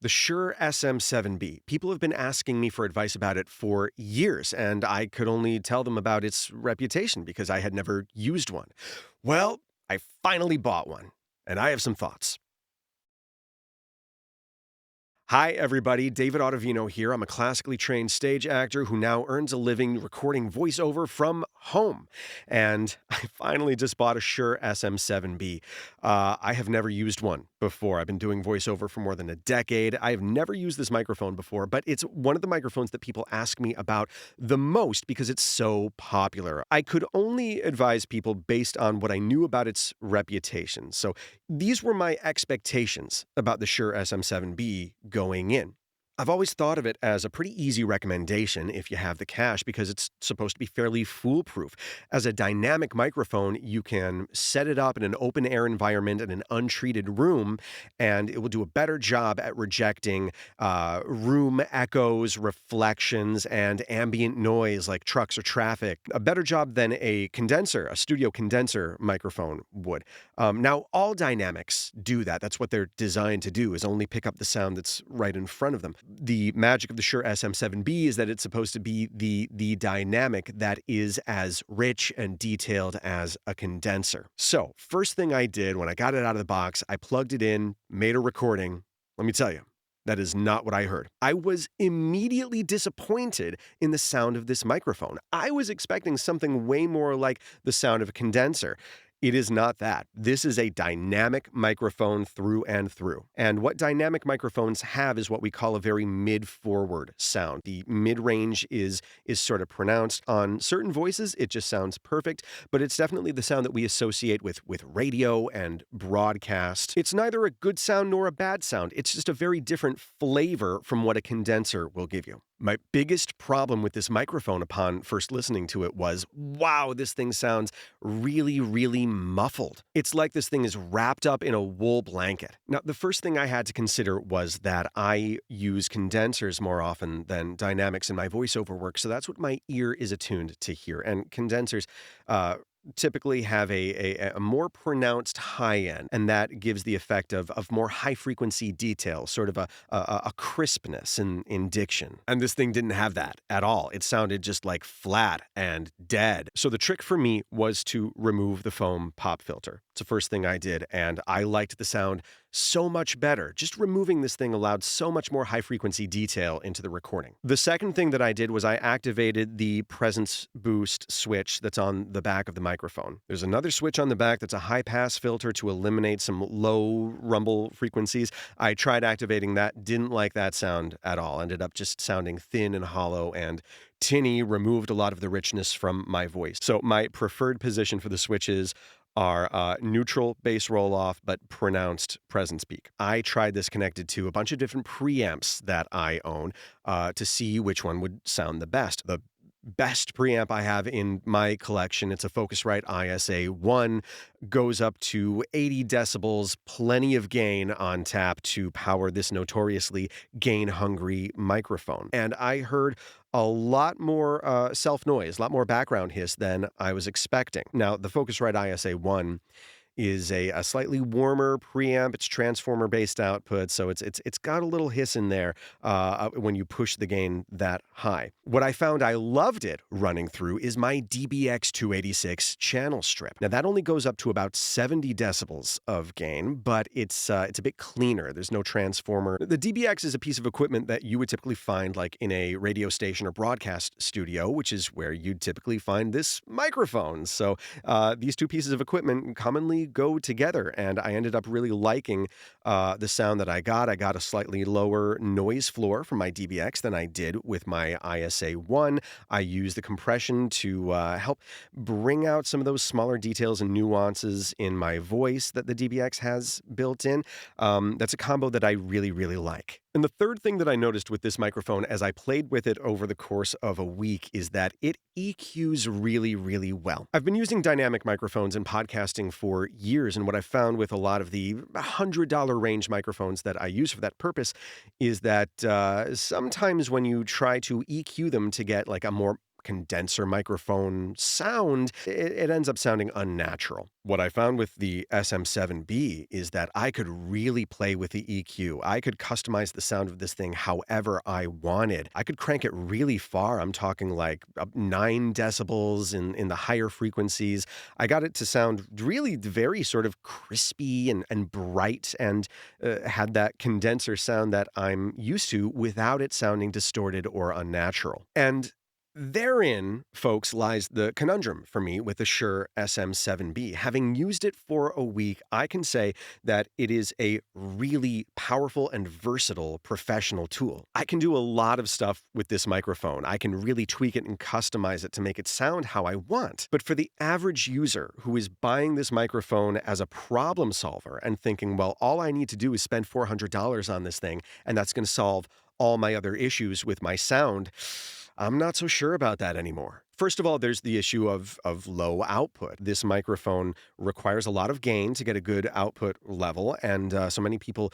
The Shure SM7b. People have been asking me for advice about it for years, and I could only tell them about its reputation because I had never used one. Well, I finally bought one, and I have some thoughts. Hi, everybody. David Ottavino here. I'm a classically trained stage actor who now earns a living recording voiceover from home. And I finally just bought a Shure SM7b. I have never used one before. I've been doing voiceover for more than a decade. I've never used this microphone before, but it's one of the microphones that people ask me about the most because it's so popular. I could only advise people based on what I knew about its reputation. So these were my expectations about the Shure SM7b going in. I've always thought of it as a pretty easy recommendation if you have the cash because it's supposed to be fairly foolproof. As a dynamic microphone, you can set it up in an open air environment in an untreated room, and it will do a better job at rejecting room echoes, reflections, and ambient noise like trucks or traffic. A better job than a condenser, a studio condenser microphone would. Now, all dynamics do that. That's what they're designed to do, is only pick up the sound that's right in front of them. The magic of the Shure SM7b is that it's supposed to be the dynamic that is as rich and detailed as a condenser. So, first thing I did when I got it out of the box, I plugged it in, made a recording. Let me tell you, that is not what I heard. I was immediately disappointed in the sound of this microphone. I was expecting something way more like the sound of a condenser. It is not that. This is a dynamic microphone through and through. And what dynamic microphones have is what we call a very mid-forward sound. The mid-range is sort of pronounced. On certain voices, it just sounds perfect, but it's definitely the sound that we associate with radio and broadcast. It's neither a good sound nor a bad sound. It's just a very different flavor from what a condenser will give you. My biggest problem with this microphone upon first listening to it was, wow, this thing sounds really, really muffled. It's like this thing is wrapped up in a wool blanket. Now, the first thing I had to consider was that I use condensers more often than dynamics in my voiceover work, so that's what my ear is attuned to hear. And condensers typically have a more pronounced high end, and that gives the effect of more high frequency detail, sort of a crispness in diction. And this thing didn't have that at all. It sounded just like flat and dead. So the trick for me was to remove the foam pop filter. It's the first thing I did, and I liked the sound so much better. Just removing this thing allowed so much more high frequency detail into the recording. The second thing that I did was I activated the presence boost switch that's on the back of the microphone. There's another switch on the back that's a high pass filter to eliminate some low rumble frequencies. I tried activating that, didn't like that sound at all. Ended up just sounding thin and hollow and tinny, removed a lot of the richness from my voice. So my preferred position for the switches are neutral bass roll-off, but pronounced presence peak. I tried this connected to a bunch of different preamps that I own to see which one would sound the best. The best preamp I have in my collection, it's a Focusrite ISA1, goes up to 80 decibels, plenty of gain on tap to power this notoriously gain-hungry microphone. And I heard a lot more self-noise, a lot more background hiss than I was expecting. Now, the Focusrite ISA1 is a slightly warmer preamp. It's transformer-based output, so it's got a little hiss in there when you push the gain that high. What I found I loved it running through is my DBX 286 channel strip. Now, that only goes up to about 70 decibels of gain, but it's a bit cleaner. There's no transformer. The DBX is a piece of equipment that you would typically find like in a radio station or broadcast studio, which is where you'd typically find this microphone. So these two pieces of equipment commonly go together, and I ended up really liking the sound that I got. I got a slightly lower noise floor from my DBX than I did with my ISA1. I used the compression to help bring out some of those smaller details and nuances in my voice that the DBX has built in. That's a combo that I really, really like. And the third thing that I noticed with this microphone as I played with it over the course of a week is that it EQs really, really well. I've been using dynamic microphones in podcasting for years, and what I've found with a lot of the $100 range microphones that I use for that purpose is that sometimes when you try to EQ them to get like a more condenser microphone sound, it ends up sounding unnatural. What I found with the SM7B is that I could really play with the EQ. I could customize the sound of this thing however I wanted. I could crank it really far. I'm talking like 9 decibels in the higher frequencies. I got it to sound really very sort of crispy and bright and had that condenser sound that I'm used to without it sounding distorted or unnatural. And therein, folks, lies the conundrum for me with the Shure SM7B. Having used it for a week, I can say that it is a really powerful and versatile professional tool. I can do a lot of stuff with this microphone. I can really tweak it and customize it to make it sound how I want. But for the average user who is buying this microphone as a problem solver and thinking, well, all I need to do is spend $400 on this thing, and that's going to solve all my other issues with my sound, I'm not so sure about that anymore. First of all, there's the issue of low output. This microphone requires a lot of gain to get a good output level, and so many people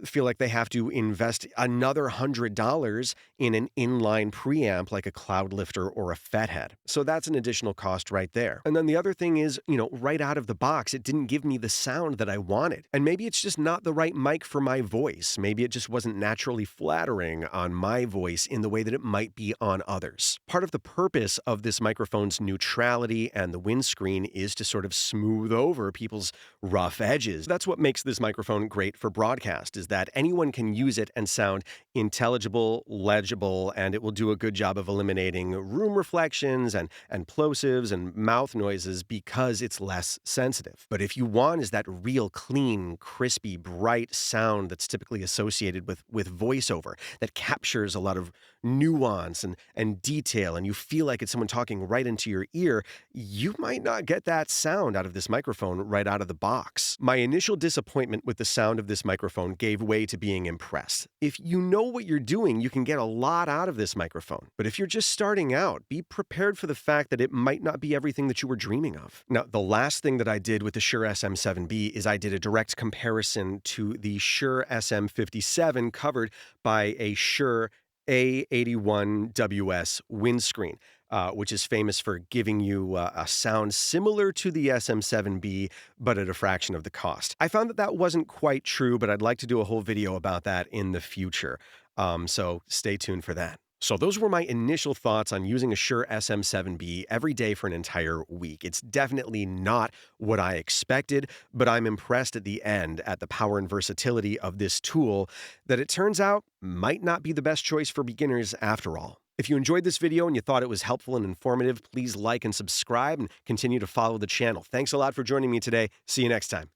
feel like they have to invest another $100 in an inline preamp like a cloud lifter or a Fethead. So that's an additional cost right there. And then the other thing is, right out of the box, it didn't give me the sound that I wanted. And maybe it's just not the right mic for my voice. Maybe it just wasn't naturally flattering on my voice in the way that it might be on others. Part of the purpose of this microphone's neutrality and the windscreen is to sort of smooth over people's rough edges. That's what makes this microphone great for broadcast, is that anyone can use it and sound intelligible, legible, and it will do a good job of eliminating room reflections and plosives and mouth noises because it's less sensitive. But if you want is that real clean, crispy, bright sound that's typically associated with voiceover, that captures a lot of nuance and detail, and you feel like it's someone talking right into your ear, you might not get that sound out of this microphone right out of the box. My initial disappointment with the sound of this microphone gave way to being impressed. If you know what you're doing, you can get a lot out of this microphone. But if you're just starting out, be prepared for the fact that it might not be everything that you were dreaming of. Now, the last thing that I did with the Shure SM7B is I did a direct comparison to the Shure SM57 covered by a Shure A81WS windscreen, which is famous for giving you a sound similar to the SM7B, but at a fraction of the cost. I found that that wasn't quite true, but I'd like to do a whole video about that in the future. So stay tuned for that. So those were my initial thoughts on using a Shure SM7B every day for an entire week. It's definitely not what I expected, but I'm impressed at the end at the power and versatility of this tool that it turns out might not be the best choice for beginners after all. If you enjoyed this video and you thought it was helpful and informative, please like and subscribe and continue to follow the channel. Thanks a lot for joining me today. See you next time.